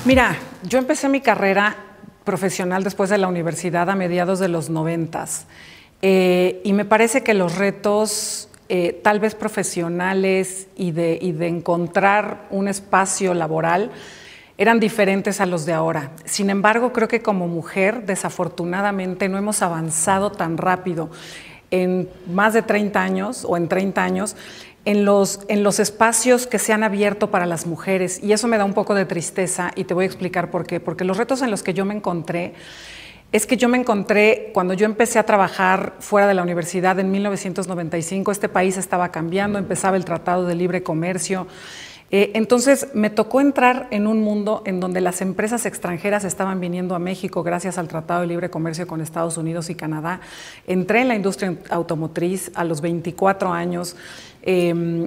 Mira, yo empecé mi carrera profesional después de la universidad a mediados de los 90s y me parece que los retos tal vez profesionales y de encontrar un espacio laboral eran diferentes a los de ahora. Sin embargo, creo que como mujer, desafortunadamente, no hemos avanzado tan rápido en más de 30 años o en 30 años en los espacios que se han abierto para las mujeres, y eso me da un poco de tristeza y te voy a explicar por qué. Porque los retos en los que yo me encontré es que yo me encontré cuando yo empecé a trabajar fuera de la universidad en 1995, este país estaba cambiando, empezaba el Tratado de Libre Comercio. Entonces me tocó entrar en un mundo en donde las empresas extranjeras estaban viniendo a México gracias al Tratado de Libre Comercio con Estados Unidos y Canadá. Entré en la industria automotriz a los 24 años,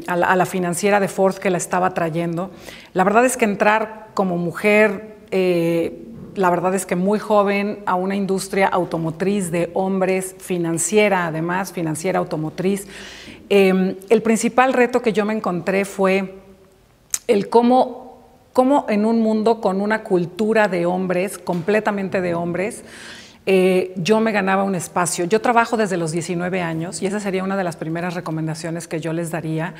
a la financiera de Ford que la estaba trayendo. La verdad es que entrar como mujer, la verdad es que muy joven, a una industria automotriz de hombres, financiera además, financiera automotriz, el principal reto que yo me encontré fue el cómo en un mundo con una cultura de hombres, completamente de hombres, yo me ganaba un espacio. Yo trabajo desde los 19 años y esa sería una de las primeras recomendaciones que yo les daría.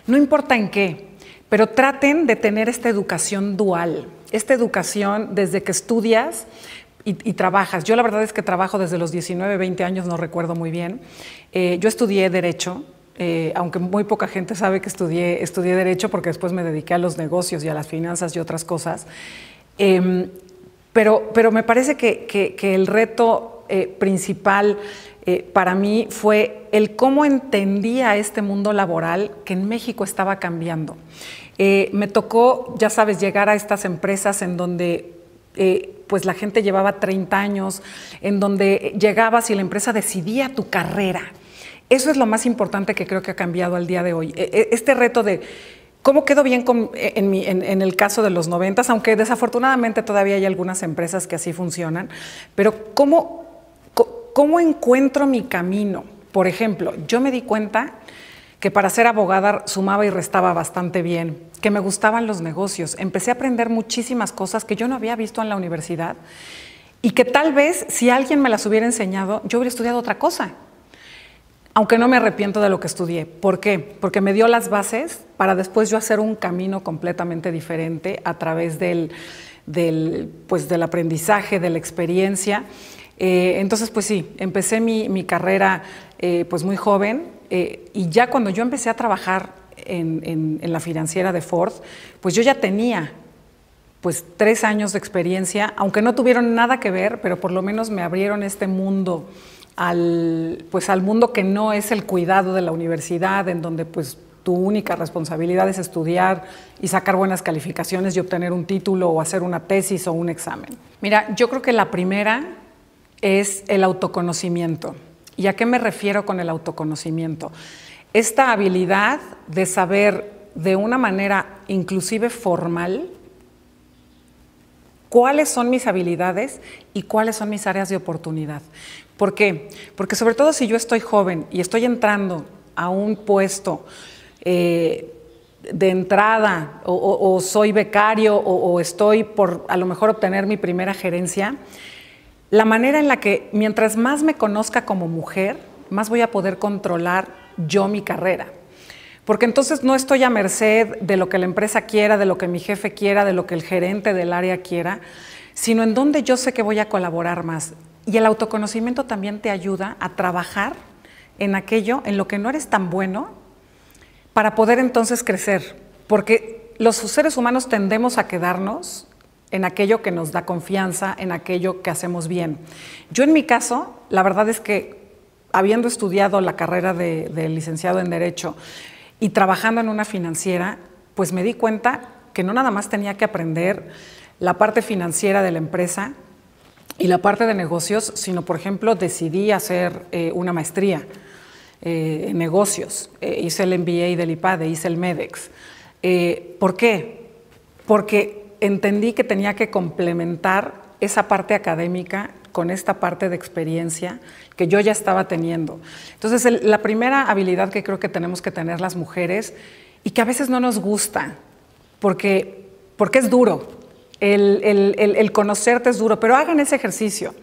No importa en qué, pero traten de tener esta educación dual, esta educación desde que estudias y trabajas. Yo la verdad es que trabajo desde los 19, 20 años, no recuerdo muy bien. Yo estudié Derecho. Aunque muy poca gente sabe que estudié Derecho porque después me dediqué a los negocios y a las finanzas y otras cosas. Pero me parece que el reto principal para mí fue el cómo entendía este mundo laboral que en México estaba cambiando. Me tocó, ya sabes, llegar a estas empresas en donde pues la gente llevaba 30 años, en donde llegabas y la empresa decidía tu carrera. Eso es lo más importante que creo que ha cambiado al día de hoy. Este reto de cómo quedó bien en el caso de los 90s, aunque desafortunadamente todavía hay algunas empresas que así funcionan, pero cómo encuentro mi camino. Por ejemplo, yo me di cuenta que para ser abogada sumaba y restaba bastante bien, que me gustaban los negocios. Empecé a aprender muchísimas cosas que yo no había visto en la universidad y que tal vez si alguien me las hubiera enseñado, yo hubiera estudiado otra cosa. Aunque no me arrepiento de lo que estudié. ¿Por qué? Porque me dio las bases para después yo hacer un camino completamente diferente a través del aprendizaje, de la experiencia. Entonces, pues sí, empecé mi carrera pues muy joven y ya cuando yo empecé a trabajar en la financiera de Ford, pues yo ya tenía pues 3 años de experiencia, aunque no tuvieron nada que ver, pero por lo menos me abrieron este mundo al mundo que no es el cuidado de la universidad, en donde pues tu única responsabilidad es estudiar y sacar buenas calificaciones y obtener un título o hacer una tesis o un examen. Mira, yo creo que la primera es el autoconocimiento. ¿Y a qué me refiero con el autoconocimiento? Esta habilidad de saber de una manera inclusive formal cuáles son mis habilidades y cuáles son mis áreas de oportunidad. ¿Por qué? Porque sobre todo si yo estoy joven y estoy entrando a un puesto de entrada o soy becario o estoy por a lo mejor obtener mi primera gerencia, la manera en la que mientras más me conozca como mujer, más voy a poder controlar yo mi carrera. Porque entonces no estoy a merced de lo que la empresa quiera, de lo que mi jefe quiera, de lo que el gerente del área quiera, sino en donde yo sé que voy a colaborar más. Y el autoconocimiento también te ayuda a trabajar en aquello en lo que no eres tan bueno para poder entonces crecer. Porque los seres humanos tendemos a quedarnos en aquello que nos da confianza, en aquello que hacemos bien. Yo en mi caso, la verdad es que habiendo estudiado la carrera de licenciado en Derecho y trabajando en una financiera, pues me di cuenta que no nada más tenía que aprender la parte financiera de la empresa y la parte de negocios, sino, por ejemplo, decidí hacer una maestría en negocios. Hice el MBA del IPADE, hice el MEDEX. ¿Por qué? Porque entendí que tenía que complementar esa parte académica con esta parte de experiencia que yo ya estaba teniendo. Entonces, la primera habilidad que creo que tenemos que tener las mujeres y que a veces no nos gusta, porque es duro, El conocerte es duro, pero hagan ese ejercicio.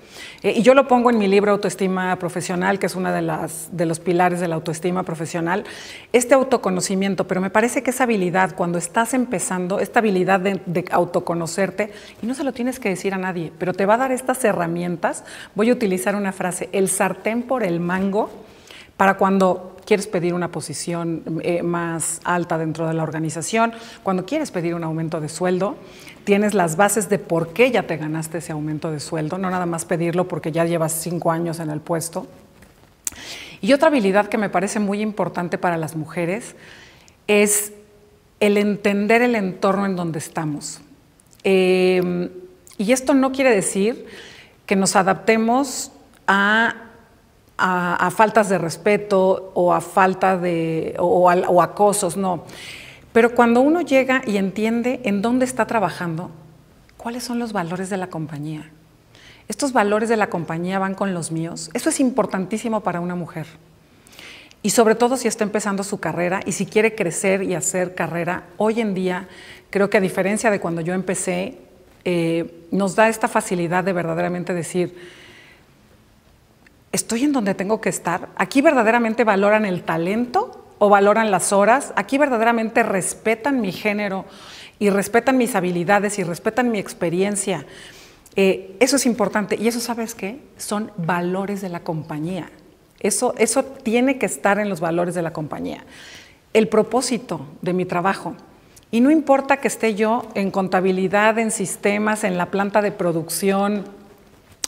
Y yo lo pongo en mi libro Autoestima Profesional, que es uno de los pilares de la autoestima profesional, este autoconocimiento, pero me parece que esa habilidad, cuando estás empezando, esta habilidad de autoconocerte, y no se lo tienes que decir a nadie, pero te va a dar estas herramientas. Voy a utilizar una frase, el sartén por el mango, para cuando quieres pedir una posición más alta dentro de la organización, cuando quieres pedir un aumento de sueldo, tienes las bases de por qué ya te ganaste ese aumento de sueldo, no nada más pedirlo porque ya llevas 5 años en el puesto. Y otra habilidad que me parece muy importante para las mujeres es el entender el entorno en donde estamos. Y esto no quiere decir que nos adaptemos a faltas de respeto o a falta de o acosos, no. Pero cuando uno llega y entiende en dónde está trabajando, cuáles son los valores de la compañía. Estos valores de la compañía van con los míos. Eso es importantísimo para una mujer. Y sobre todo si está empezando su carrera y si quiere crecer y hacer carrera, hoy en día creo que a diferencia de cuando yo empecé, nos da esta facilidad de verdaderamente decir, ¿estoy en donde tengo que estar? ¿Aquí verdaderamente valoran el talento o valoran las horas? ¿Aquí verdaderamente respetan mi género y respetan mis habilidades y respetan mi experiencia? Eso es importante. Y eso, ¿sabes qué? Son valores de la compañía. Eso tiene que estar en los valores de la compañía. El propósito de mi trabajo. Y no importa que esté yo en contabilidad, en sistemas, en la planta de producción,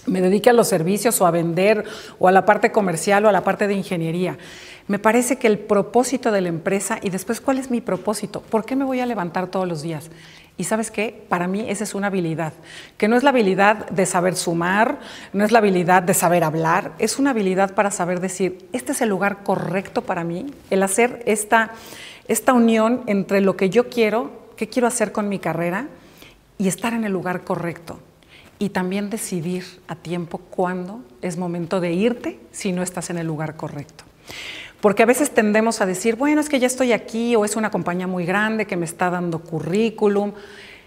me dedique a los servicios o a vender o a la parte comercial o a la parte de ingeniería. Me parece que el propósito de la empresa y después, ¿cuál es mi propósito? ¿Por qué me voy a levantar todos los días? Y ¿sabes qué? Para mí esa es una habilidad, que no es la habilidad de saber sumar, no es la habilidad de saber hablar, es una habilidad para saber decir, este es el lugar correcto para mí, el hacer esta unión entre lo que yo quiero, qué quiero hacer con mi carrera y estar en el lugar correcto. Y también decidir a tiempo cuándo es momento de irte si no estás en el lugar correcto. Porque a veces tendemos a decir, bueno, es que ya estoy aquí o es una compañía muy grande que me está dando currículum.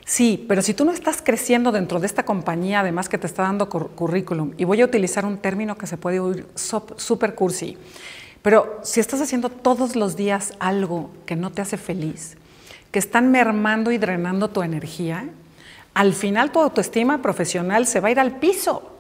Sí, pero si tú no estás creciendo dentro de esta compañía, además que te está dando currículum, y voy a utilizar un término que se puede oír súper cursi, pero si estás haciendo todos los días algo que no te hace feliz, que están mermando y drenando tu energía, al final tu autoestima profesional se va a ir al piso.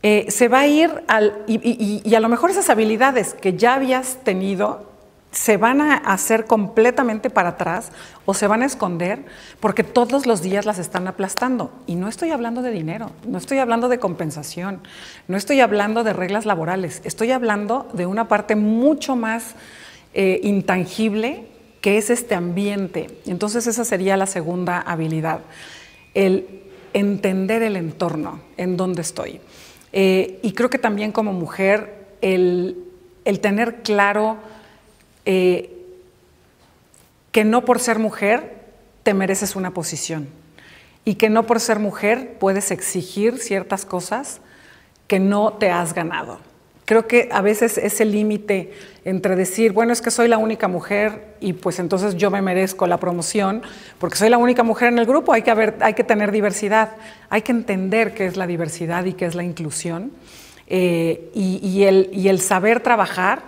Se va a ir y a lo mejor esas habilidades que ya habías tenido se van a hacer completamente para atrás o se van a esconder porque todos los días las están aplastando. Y no estoy hablando de dinero, no estoy hablando de compensación, no estoy hablando de reglas laborales, estoy hablando de una parte mucho más intangible que es este ambiente. Entonces esa sería la segunda habilidad, el entender el entorno, en donde estoy. Y creo que también como mujer, el tener claro que no por ser mujer te mereces una posición y que no por ser mujer puedes exigir ciertas cosas que no te has ganado. Creo que a veces ese límite entre decir, bueno, es que soy la única mujer y pues entonces yo me merezco la promoción porque soy la única mujer en el grupo, hay que tener diversidad, hay que entender qué es la diversidad y qué es la inclusión y el saber trabajar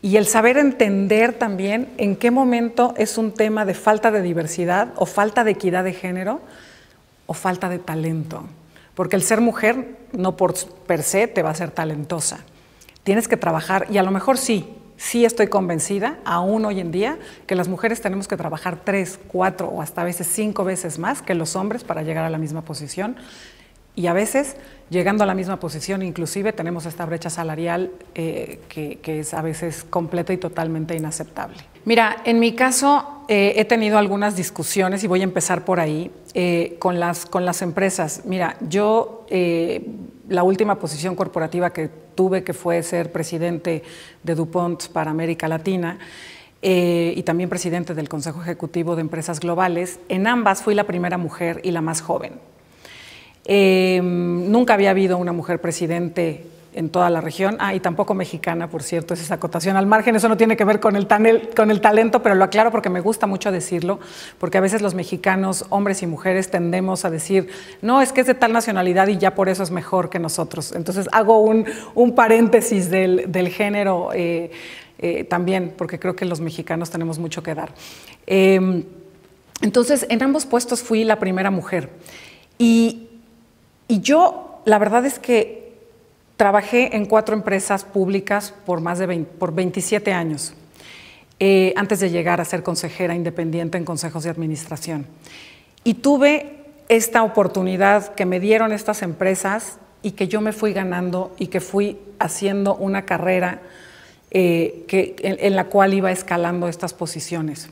y el saber entender también en qué momento es un tema de falta de diversidad o falta de equidad de género o falta de talento. Porque el ser mujer no por per se te va a hacer talentosa. Tienes que trabajar y a lo mejor sí estoy convencida, aún hoy en día, que las mujeres tenemos que trabajar 3, 4 o hasta a veces 5 veces más que los hombres para llegar a la misma posición. Y a veces, llegando a la misma posición, inclusive tenemos esta brecha salarial que es a veces completa y totalmente inaceptable. Mira, en mi caso he tenido algunas discusiones y voy a empezar por ahí con las empresas. Mira, yo la última posición corporativa que tuve, que fue ser presidente de DuPont para América Latina, y también presidente del Consejo Ejecutivo de Empresas Globales, en ambas fui la primera mujer y la más joven. Nunca había habido una mujer presidente en toda la región. Y tampoco mexicana, por cierto, es esa acotación al margen. Eso no tiene que ver con el talento, pero lo aclaro porque me gusta mucho decirlo, porque a veces los mexicanos, hombres y mujeres, tendemos a decir, no, es que es de tal nacionalidad y ya por eso es mejor que nosotros. Entonces hago un paréntesis del género también, porque creo que los mexicanos tenemos mucho que dar. Entonces, en ambos puestos fui la primera mujer. Y yo, la verdad es que trabajé en 4 empresas públicas por 27 años, antes de llegar a ser consejera independiente en consejos de administración. Y tuve esta oportunidad que me dieron estas empresas y que yo me fui ganando y que fui haciendo una carrera en la cual iba escalando estas posiciones.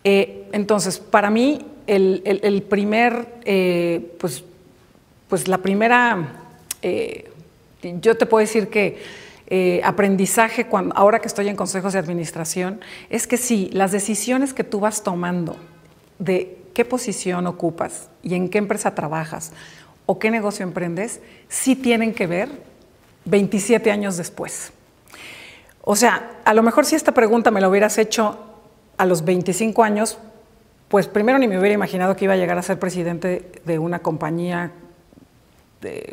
Entonces, para mí, la primera, yo te puedo decir que aprendizaje, ahora que estoy en consejos de administración, es que sí, las decisiones que tú vas tomando de qué posición ocupas y en qué empresa trabajas o qué negocio emprendes, sí tienen que ver 27 años después. O sea, a lo mejor si esta pregunta me la hubieras hecho a los 25 años, pues primero ni me hubiera imaginado que iba a llegar a ser presidente de una compañía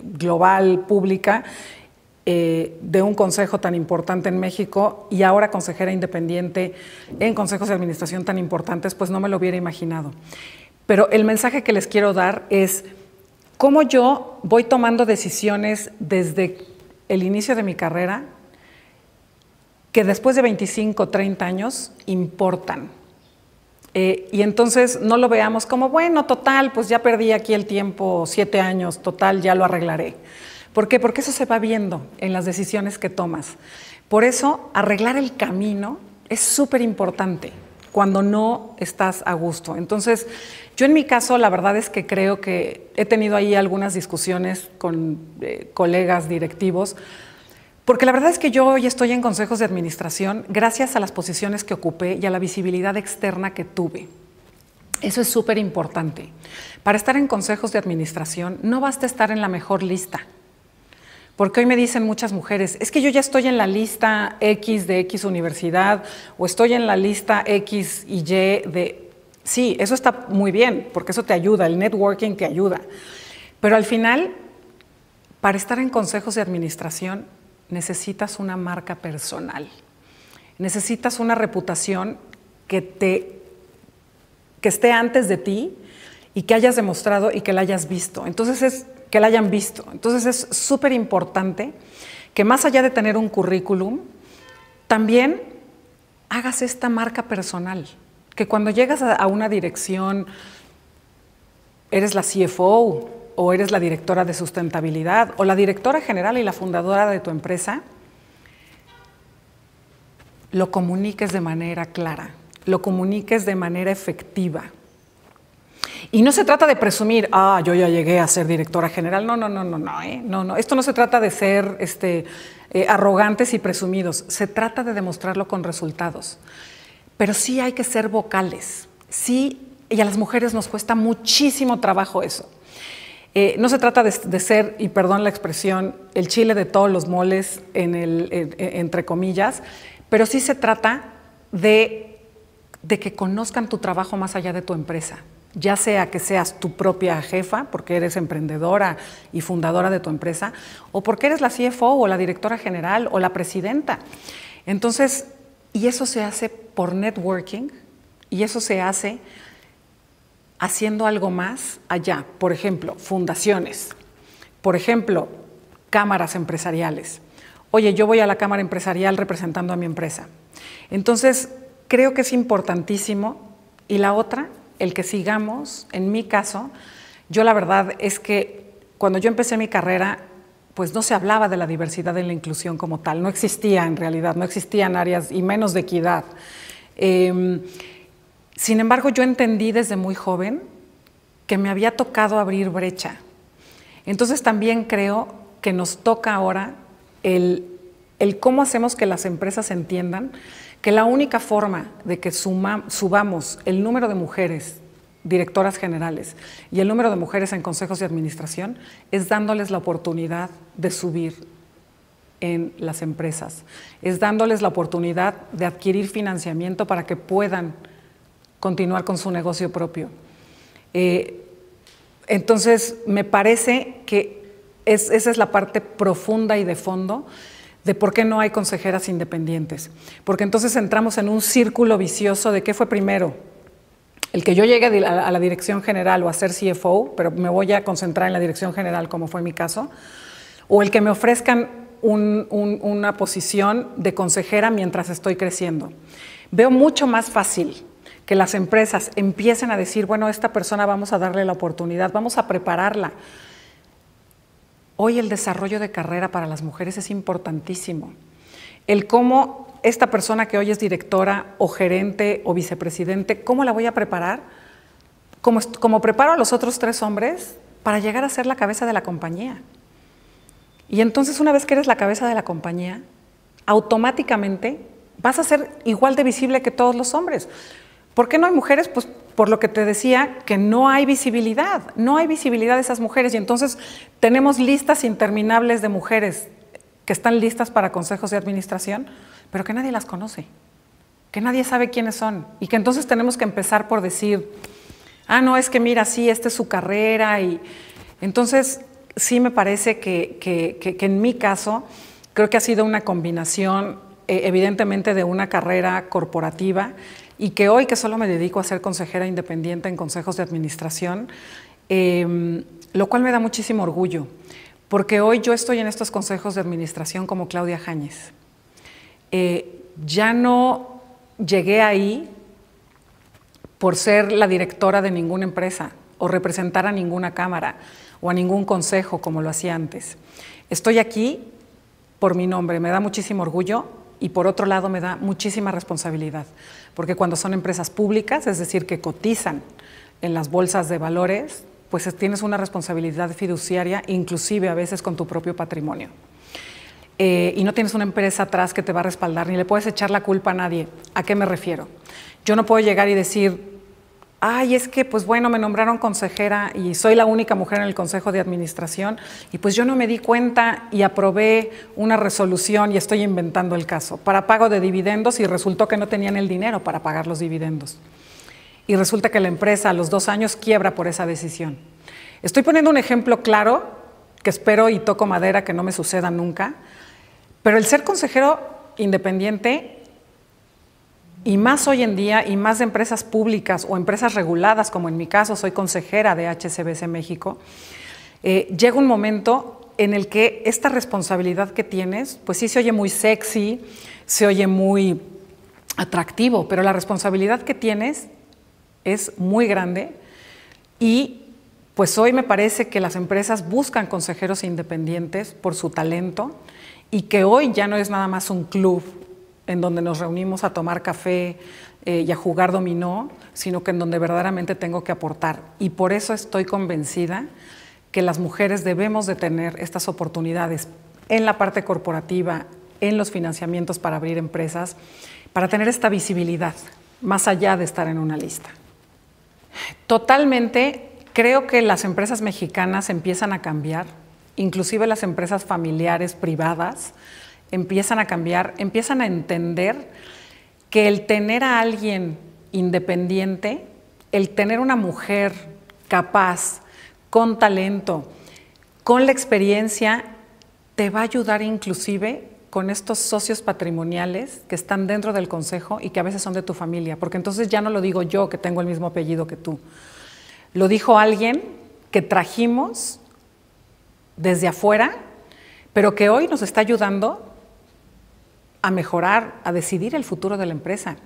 global, pública, de un consejo tan importante en México y ahora consejera independiente en consejos de administración tan importantes, pues no me lo hubiera imaginado. Pero el mensaje que les quiero dar es cómo yo voy tomando decisiones desde el inicio de mi carrera que después de 25, 30 años importan. Y entonces no lo veamos como, bueno, total, pues ya perdí aquí el tiempo, 7 años, total, ya lo arreglaré. ¿Por qué? Porque eso se va viendo en las decisiones que tomas. Por eso, arreglar el camino es súper importante cuando no estás a gusto. Entonces, yo en mi caso, la verdad es que creo que he tenido ahí algunas discusiones con colegas directivos, porque la verdad es que yo hoy estoy en consejos de administración gracias a las posiciones que ocupé y a la visibilidad externa que tuve. Eso es súper importante. Para estar en consejos de administración no basta estar en la mejor lista. Porque hoy me dicen muchas mujeres, es que yo ya estoy en la lista X de X universidad o estoy en la lista X y Y de... Sí, eso está muy bien, porque eso te ayuda, el networking te ayuda. Pero al final, para estar en consejos de administración, necesitas una marca personal. Necesitas una reputación que esté antes de ti y que hayas demostrado y que la hayas visto. Entonces que la hayan visto. Entonces es súper importante que más allá de tener un currículum, también hagas esta marca personal. Que cuando llegas a una dirección, eres la CFO o eres la directora de sustentabilidad o la directora general y la fundadora de tu empresa, lo comuniques de manera clara, lo comuniques de manera efectiva. Y no se trata de presumir, yo ya llegué a ser directora general. No. Esto no se trata de ser arrogantes y presumidos. Se trata de demostrarlo con resultados. Pero sí hay que ser vocales. Sí, y a las mujeres nos cuesta muchísimo trabajo eso. No se trata de ser, y perdón la expresión, el chile de todos los moles, entre comillas, pero sí se trata de que conozcan tu trabajo más allá de tu empresa. Ya sea que seas tu propia jefa, porque eres emprendedora y fundadora de tu empresa, o porque eres la CFO o la directora general o la presidenta. Entonces, y eso se hace por networking, y eso se hace haciendo algo más allá. Por ejemplo, fundaciones. Por ejemplo, cámaras empresariales. Oye, yo voy a la cámara empresarial representando a mi empresa. Entonces, creo que es importantísimo. Y la otra, el que sigamos, en mi caso, yo la verdad es que cuando yo empecé mi carrera, pues no se hablaba de la diversidad y la inclusión como tal, no existía en realidad, no existían áreas y menos de equidad. Sin embargo, yo entendí desde muy joven que me había tocado abrir brecha. Entonces también creo que nos toca ahora el cómo hacemos que las empresas entiendan que la única forma de que subamos el número de mujeres directoras generales y el número de mujeres en consejos de administración es dándoles la oportunidad de subir en las empresas, es dándoles la oportunidad de adquirir financiamiento para que puedan continuar con su negocio propio. Entonces, me parece que esa es la parte profunda y de fondo de por qué no hay consejeras independientes. Porque entonces entramos en un círculo vicioso de qué fue primero, el que yo llegue a la dirección general o a ser CFO, pero me voy a concentrar en la dirección general como fue mi caso, o el que me ofrezcan una posición de consejera mientras estoy creciendo. Veo mucho más fácil que las empresas empiecen a decir, bueno, a esta persona vamos a darle la oportunidad, vamos a prepararla. Hoy el desarrollo de carrera para las mujeres es importantísimo. El cómo esta persona que hoy es directora o gerente o vicepresidente, ¿cómo la voy a preparar? Como preparo a los otros 3 hombres para llegar a ser la cabeza de la compañía. Y entonces, una vez que eres la cabeza de la compañía, automáticamente vas a ser igual de visible que todos los hombres. ¿Por qué no hay mujeres? Pues por lo que te decía, que no hay visibilidad de esas mujeres. Y entonces tenemos listas interminables de mujeres que están listas para consejos de administración, pero que nadie las conoce, que nadie sabe quiénes son. Y que entonces tenemos que empezar por decir, no, es que mira, sí, esta es su carrera. Y entonces, sí me parece que en mi caso, creo que ha sido una combinación, evidentemente, de una carrera corporativa y que hoy que solo me dedico a ser consejera independiente en consejos de administración, lo cual me da muchísimo orgullo, porque hoy yo estoy en estos consejos de administración como Claudia Jáñez. Ya no llegué ahí por ser la directora de ninguna empresa o representar a ninguna cámara o a ningún consejo como lo hacía antes. Estoy aquí por mi nombre, me da muchísimo orgullo y por otro lado me da muchísima responsabilidad, porque cuando son empresas públicas, es decir, que cotizan en las bolsas de valores, pues tienes una responsabilidad fiduciaria, inclusive a veces con tu propio patrimonio. Y no tienes una empresa atrás que te va a respaldar, ni le puedes echar la culpa a nadie. ¿A qué me refiero? Yo no puedo llegar y decir, es que, pues bueno, me nombraron consejera y soy la única mujer en el consejo de administración y pues yo no me di cuenta y aprobé una resolución y estoy inventando el caso para pago de dividendos y resultó que no tenían el dinero para pagar los dividendos. Y resulta que la empresa a los 2 años quiebra por esa decisión. Estoy poniendo un ejemplo claro, que espero y toco madera que no me suceda nunca, pero el ser consejero independiente, y más hoy en día, y más de empresas públicas o empresas reguladas, como en mi caso, soy consejera de HSBC México, llega un momento en el que esta responsabilidad que tienes, pues sí se oye muy sexy, se oye muy atractivo, pero la responsabilidad que tienes es muy grande y pues hoy me parece que las empresas buscan consejeros independientes por su talento y que hoy ya no es nada más un club en donde nos reunimos a tomar café y a jugar dominó, sino que en donde verdaderamente tengo que aportar. Y por eso estoy convencida que las mujeres debemos de tener estas oportunidades en la parte corporativa, en los financiamientos para abrir empresas, para tener esta visibilidad, más allá de estar en una lista. Totalmente, creo que las empresas mexicanas empiezan a cambiar, inclusive las empresas familiares privadas, empiezan a cambiar, empiezan a entender que el tener a alguien independiente, el tener una mujer capaz, con talento, con la experiencia, te va a ayudar inclusive con estos socios patrimoniales que están dentro del consejo y que a veces son de tu familia, porque entonces ya no lo digo yo que tengo el mismo apellido que tú, lo dijo alguien que trajimos desde afuera, pero que hoy nos está ayudando a mejorar, a decidir el futuro de la empresa.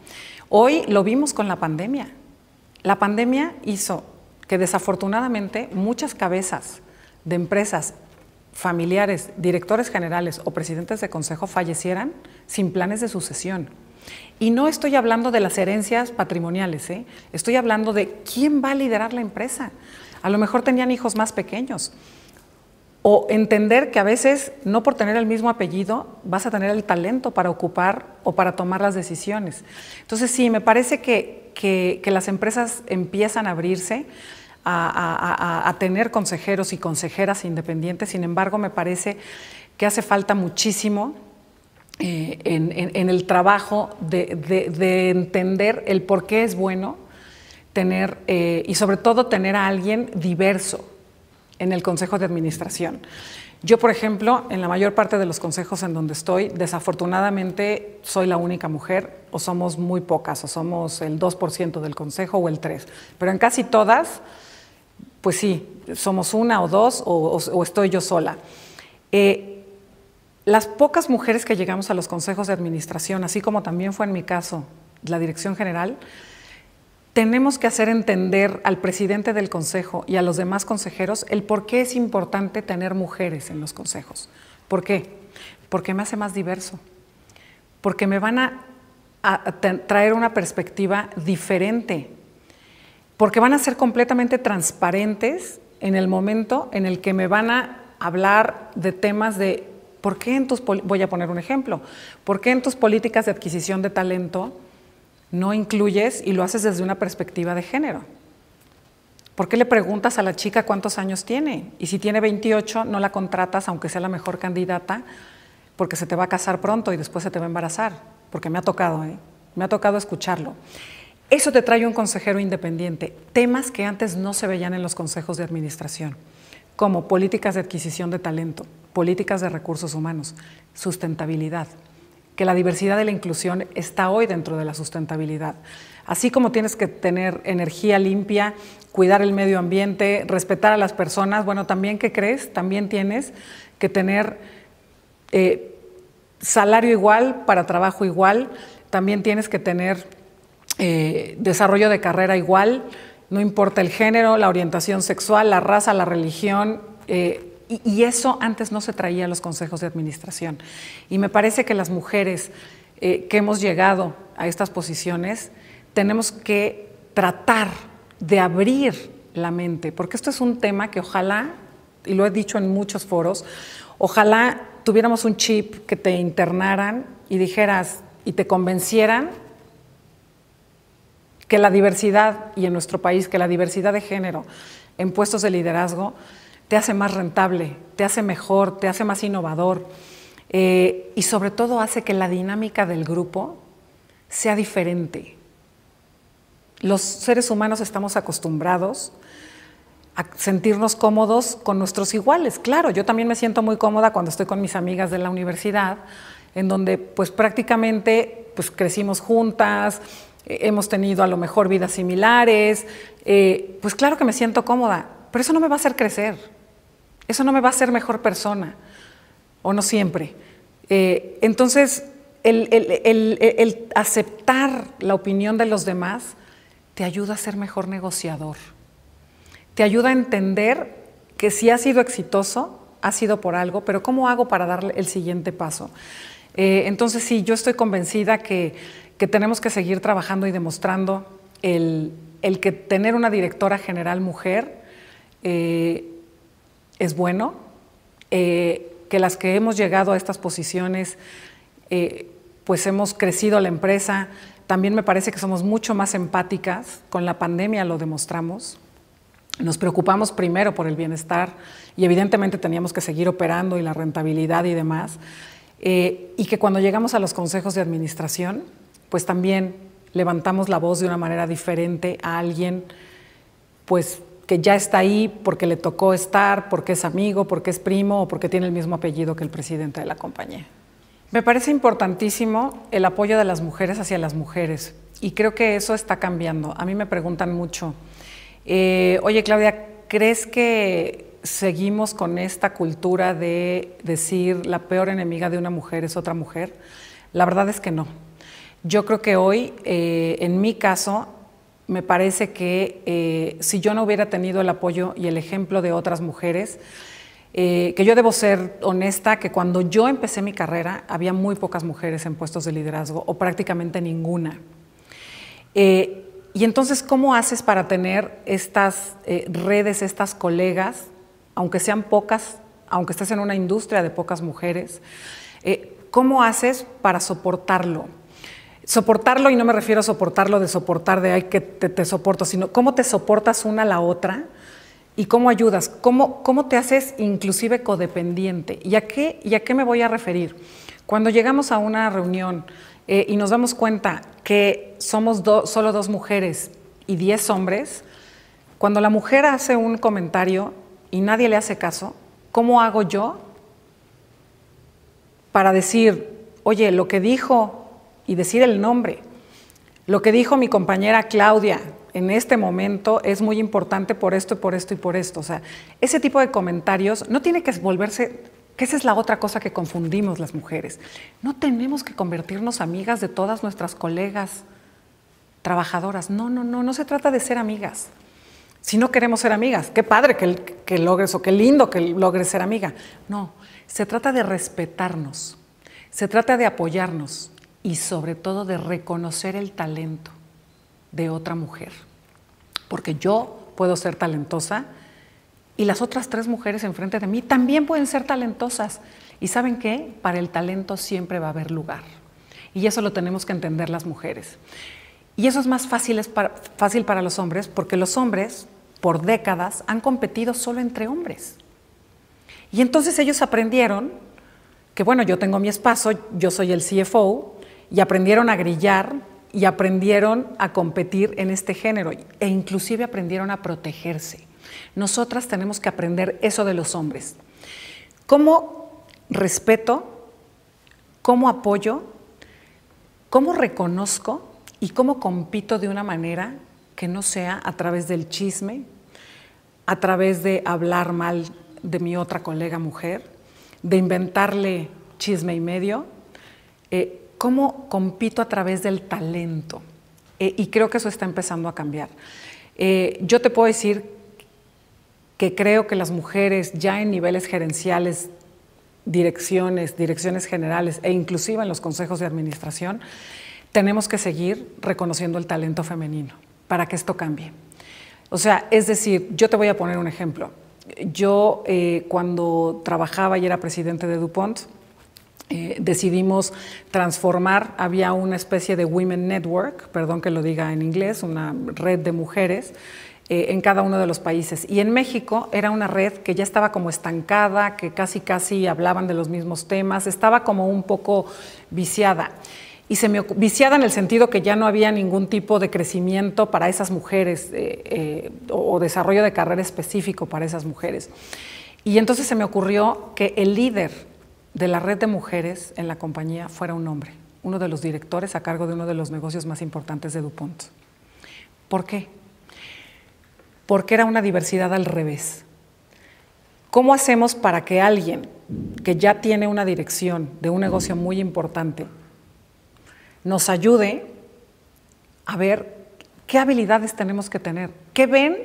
Hoy lo vimos con la pandemia. La pandemia hizo que desafortunadamente muchas cabezas de empresas familiares, directores generales o presidentes de consejo fallecieran sin planes de sucesión. Y no estoy hablando de las herencias patrimoniales, estoy hablando de quién va a liderar la empresa. A lo mejor tenían hijos más pequeños. O entender que a veces, no por tener el mismo apellido, vas a tener el talento para ocupar o para tomar las decisiones. Entonces, sí, me parece que las empresas empiezan a abrirse a tener consejeros y consejeras independientes. Sin embargo, me parece que hace falta muchísimo en el trabajo de entender el por qué es bueno tener, y sobre todo tener a alguien diverso en el consejo de administración. Yo, por ejemplo, en la mayor parte de los consejos en donde estoy, desafortunadamente soy la única mujer, o somos muy pocas, o somos el 2% del consejo o el 3%, pero en casi todas, pues sí, somos una o dos, o estoy yo sola. Las pocas mujeres que llegamos a los consejos de administración, así como también fue en mi caso la dirección general, tenemos que hacer entender al presidente del consejo y a los demás consejeros el por qué es importante tener mujeres en los consejos. ¿Por qué? Porque me hace más diverso, porque me van a traer una perspectiva diferente, porque van a ser completamente transparentes en el momento en el que me van a hablar de temas de ¿por qué en tus, voy a poner un ejemplo, ¿por qué en tus políticas de adquisición de talento no incluyes y lo haces desde una perspectiva de género? ¿Por qué le preguntas a la chica cuántos años tiene? Y si tiene 28, no la contratas aunque sea la mejor candidata, porque se te va a casar pronto y después se te va a embarazar, porque me ha tocado, me ha tocado escucharlo. Eso te trae un consejero independiente, temas que antes no se veían en los consejos de administración, como políticas de adquisición de talento, políticas de recursos humanos, sustentabilidad, que la diversidad y la inclusión está hoy dentro de la sustentabilidad. Así como tienes que tener energía limpia, cuidar el medio ambiente, respetar a las personas, bueno, también, ¿qué crees? También tienes que tener salario igual para trabajo igual, también tienes que tener desarrollo de carrera igual, no importa el género, la orientación sexual, la raza, la religión, y eso antes no se traía a los consejos de administración. Y me parece que las mujeres que hemos llegado a estas posiciones tenemos que tratar de abrir la mente, porque esto es un tema que ojalá, y lo he dicho en muchos foros, ojalá tuviéramos un chip que te internaran y dijeras y te convencieran que la diversidad, y en nuestro país, que la diversidad de género en puestos de liderazgo te hace más rentable, te hace mejor, te hace más innovador y sobre todo hace que la dinámica del grupo sea diferente. Los seres humanos estamos acostumbrados a sentirnos cómodos con nuestros iguales. Claro, yo también me siento muy cómoda cuando estoy con mis amigas de la universidad, en donde pues prácticamente pues, crecimos juntas, hemos tenido a lo mejor vidas similares, pues claro que me siento cómoda, pero eso no me va a hacer crecer. Eso no me va a hacer mejor persona, o no siempre. Entonces, el aceptar la opinión de los demás te ayuda a ser mejor negociador. Te ayuda a entender que si has sido exitoso, ha sido por algo, pero ¿cómo hago para darle el siguiente paso? Entonces, sí, yo estoy convencida que tenemos que seguir trabajando y demostrando el que tener una directora general mujer es bueno, que las que hemos llegado a estas posiciones, pues hemos crecido la empresa. También me parece que somos mucho más empáticas, con la pandemia lo demostramos. Nos preocupamos primero por el bienestar y evidentemente teníamos que seguir operando y la rentabilidad y demás. Y que cuando llegamos a los consejos de administración, pues también levantamos la voz de una manera diferente a alguien, pues que ya está ahí porque le tocó estar, porque es amigo, porque es primo o porque tiene el mismo apellido que el presidente de la compañía. Me parece importantísimo el apoyo de las mujeres hacia las mujeres y creo que eso está cambiando. A mí me preguntan mucho, oye Claudia, ¿crees que seguimos con esta cultura de decir la peor enemiga de una mujer es otra mujer? La verdad es que no. Yo creo que hoy, en mi caso, me parece que si yo no hubiera tenido el apoyo y el ejemplo de otras mujeres, que yo debo ser honesta, que cuando yo empecé mi carrera había muy pocas mujeres en puestos de liderazgo o prácticamente ninguna. Y entonces, ¿cómo haces para tener estas redes, estas colegas, aunque sean pocas, aunque estés en una industria de pocas mujeres? ¿Cómo haces para soportarlo? Soportarlo, y no me refiero a soportarlo de soportar de ay que te soporto, sino cómo te soportas una a la otra ¿Y cómo ayudas? ¿Cómo te haces inclusive codependiente? ¿Y a qué me voy a referir? Cuando llegamos a una reunión y nos damos cuenta que somos solo 2 mujeres y 10 hombres, cuando la mujer hace un comentario y nadie le hace caso, ¿cómo hago yo para decir, oye, lo que dijo, y decir el nombre, lo que dijo mi compañera Claudia en este momento es muy importante por esto y por esto y por esto? O sea, ese tipo de comentarios no tiene que volverse, que esa es la otra cosa que confundimos las mujeres. No tenemos que convertirnos amigas de todas nuestras colegas trabajadoras. No se trata de ser amigas. Si no queremos ser amigas, qué padre que logres, o qué lindo que logres ser amiga. No, se trata de respetarnos, se trata de apoyarnos y sobre todo de reconocer el talento de otra mujer. Porque yo puedo ser talentosa y las otras 3 mujeres enfrente de mí también pueden ser talentosas. ¿Y saben qué? Para el talento siempre va a haber lugar. Y eso lo tenemos que entender las mujeres. Y eso es más fácil para los hombres, porque los hombres, por décadas, han competido solo entre hombres. Y entonces ellos aprendieron que, bueno, yo tengo mi espacio, yo soy el CFO, y aprendieron a grillar, y aprendieron a competir en este género, e inclusive aprendieron a protegerse. Nosotras tenemos que aprender eso de los hombres. ¿Cómo respeto? ¿Cómo apoyo? ¿Cómo reconozco? ¿Y cómo compito de una manera que no sea a través del chisme, a través de hablar mal de mi otra colega mujer, de inventarle chisme y medio? ¿Cómo compito a través del talento? Y creo que eso está empezando a cambiar. Yo te puedo decir que creo que las mujeres ya en niveles gerenciales, direcciones generales e inclusive en los consejos de administración, tenemos que seguir reconociendo el talento femenino para que esto cambie. O sea, es decir, yo te voy a poner un ejemplo. Yo cuando trabajaba y era presidente de DuPont, decidimos transformar, había una especie de Women Network, perdón que lo diga en inglés, una red de mujeres en cada uno de los países. Y en México era una red que ya estaba como estancada, que casi hablaban de los mismos temas, estaba como un poco viciada. Y viciada en el sentido que ya no había ningún tipo de crecimiento para esas mujeres o desarrollo de carrera específico para esas mujeres. Y entonces se me ocurrió que el líder de la red de mujeres en la compañía fuera un hombre, uno de los directores a cargo de uno de los negocios más importantes de DuPont. ¿Por qué? Porque era una diversidad al revés. ¿Cómo hacemos para que alguien que ya tiene una dirección de un negocio muy importante nos ayude a ver qué habilidades tenemos que tener? ¿Qué ven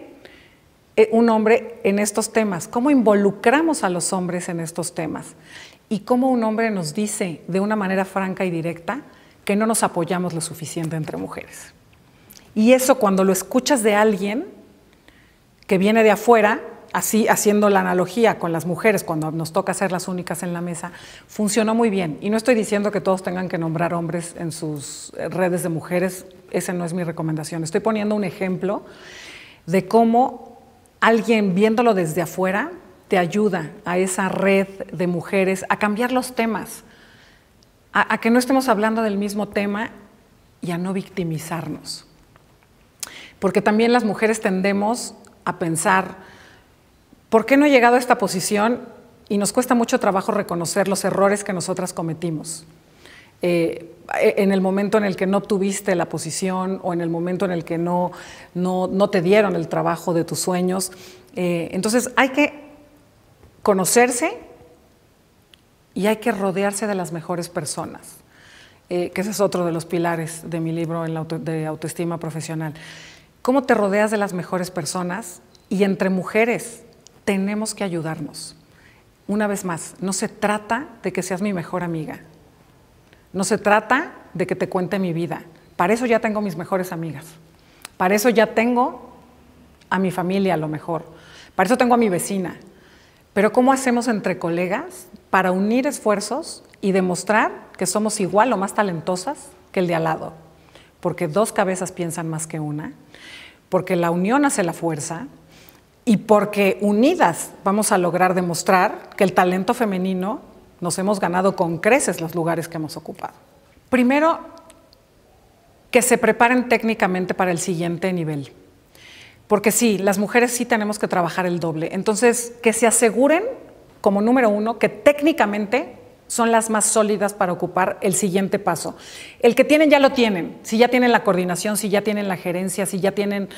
un hombre en estos temas? ¿Cómo involucramos a los hombres en estos temas? Y cómo un hombre nos dice de una manera franca y directa que no nos apoyamos lo suficiente entre mujeres. Y eso, cuando lo escuchas de alguien que viene de afuera, así haciendo la analogía con las mujeres cuando nos toca ser las únicas en la mesa, funcionó muy bien. Y no estoy diciendo que todos tengan que nombrar hombres en sus redes de mujeres, esa no es mi recomendación. Estoy poniendo un ejemplo de cómo alguien viéndolo desde afuera te ayuda a esa red de mujeres a cambiar los temas, a que no estemos hablando del mismo tema y a no victimizarnos. Porque también las mujeres tendemos a pensar, ¿por qué no he llegado a esta posición? Y nos cuesta mucho trabajo reconocer los errores que nosotras cometimos. En el momento en el que no tuviste la posición o en el momento en el que no te dieron el trabajo de tus sueños. Entonces hay que conocerse y hay que rodearse de las mejores personas, que ese es otro de los pilares de mi libro de autoestima profesional. ¿Cómo te rodeas de las mejores personas? Y entre mujeres tenemos que ayudarnos. Una vez más, no se trata de que seas mi mejor amiga. No se trata de que te cuente mi vida. Para eso ya tengo mis mejores amigas. Para eso ya tengo a mi familia a lo mejor. Para eso tengo a mi vecina. Pero ¿cómo hacemos entre colegas para unir esfuerzos y demostrar que somos igual o más talentosas que el de al lado? Porque 2 cabezas piensan más que una, porque la unión hace la fuerza, y porque unidas vamos a lograr demostrar que el talento femenino nos hemos ganado con creces los lugares que hemos ocupado. Primero, que se preparen técnicamente para el siguiente nivel. Porque sí, las mujeres sí tenemos que trabajar el doble. Entonces, que se aseguren, como número uno, que técnicamente son las más sólidas para ocupar el siguiente paso. El que tienen ya lo tienen. Si ya tienen la coordinación, si ya tienen la gerencia, si ya tienen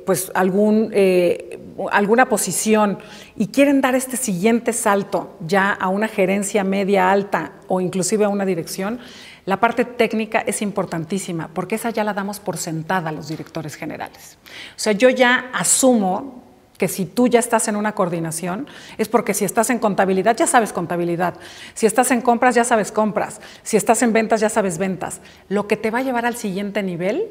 pues alguna posición y quieren dar este siguiente salto ya a una gerencia media alta o inclusive a una dirección, la parte técnica es importantísima porque esa ya la damos por sentada a los directores generales. O sea, yo ya asumo que si tú ya estás en una coordinación es porque si estás en contabilidad ya sabes contabilidad, si estás en compras ya sabes compras, si estás en ventas ya sabes ventas. Lo que te va a llevar al siguiente nivel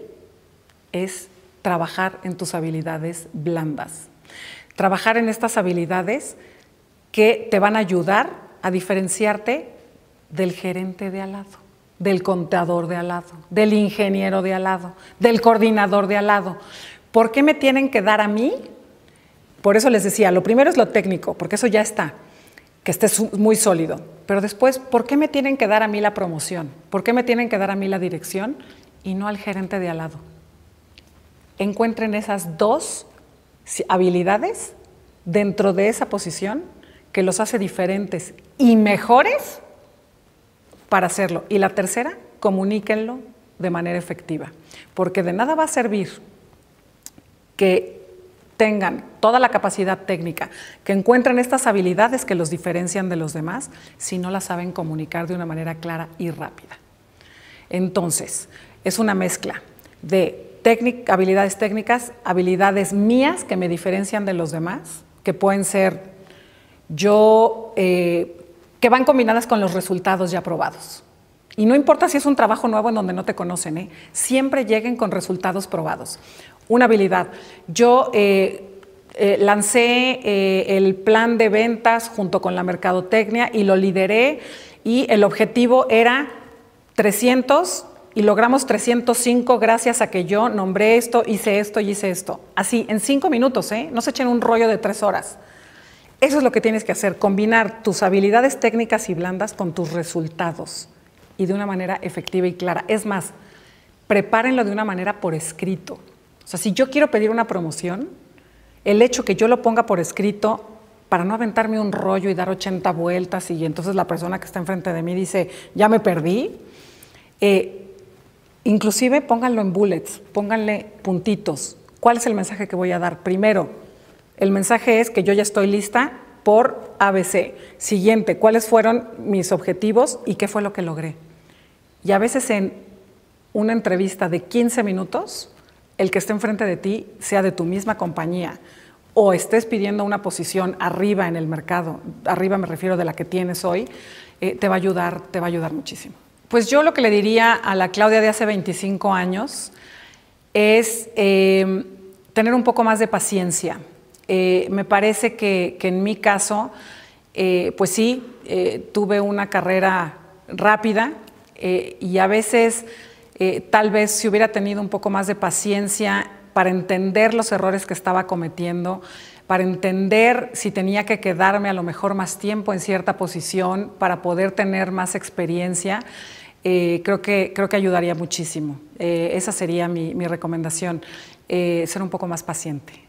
es trabajar en tus habilidades blandas, trabajar en estas habilidades que te van a ayudar a diferenciarte del gerente de al lado, del contador de al lado, del ingeniero de al lado, del coordinador de al lado. ¿Por qué me tienen que dar a mí? Por eso les decía, lo primero es lo técnico, porque eso ya está, que esté muy sólido. Pero después, ¿por qué me tienen que dar a mí la promoción? ¿Por qué me tienen que dar a mí la dirección y no al gerente de al lado? Encuentren esas dos habilidades dentro de esa posición que los hace diferentes y mejores para hacerlo. Y la tercera, comuníquenlo de manera efectiva, porque de nada va a servir que tengan toda la capacidad técnica, que encuentren estas habilidades que los diferencian de los demás, si no las saben comunicar de una manera clara y rápida. Entonces, es una mezcla de habilidades técnicas, habilidades mías que me diferencian de los demás, que pueden ser que van combinadas con los resultados ya probados. Y no importa si es un trabajo nuevo en donde no te conocen, siempre lleguen con resultados probados. Una habilidad. Yo lancé el plan de ventas junto con la mercadotecnia y lo lideré y el objetivo era 300 y logramos 305 gracias a que yo nombré esto, hice esto y hice esto. Así, en 5 minutos, no se echen un rollo de 3 horas. Eso es lo que tienes que hacer, combinar tus habilidades técnicas y blandas con tus resultados y de una manera efectiva y clara. Es más, prepárenlo de una manera por escrito. O sea, si yo quiero pedir una promoción, el hecho que yo lo ponga por escrito para no aventarme un rollo y dar 80 vueltas y entonces la persona que está enfrente de mí dice, ya me perdí, inclusive pónganlo en bullets, pónganle puntitos. ¿Cuál es el mensaje que voy a dar? Primero, el mensaje es que yo ya estoy lista por ABC. Siguiente, ¿cuáles fueron mis objetivos y qué fue lo que logré? Y a veces en una entrevista de 15 minutos, el que esté enfrente de ti sea de tu misma compañía o estés pidiendo una posición arriba en el mercado, arriba me refiero de la que tienes hoy, te va a ayudar muchísimo. Pues yo lo que le diría a la Claudia de hace 25 años es tener un poco más de paciencia. Me parece que en mi caso, pues sí, tuve una carrera rápida y a veces tal vez si hubiera tenido un poco más de paciencia para entender los errores que estaba cometiendo, para entender si tenía que quedarme a lo mejor más tiempo en cierta posición para poder tener más experiencia, creo que ayudaría muchísimo. Esa sería mi recomendación, ser un poco más paciente.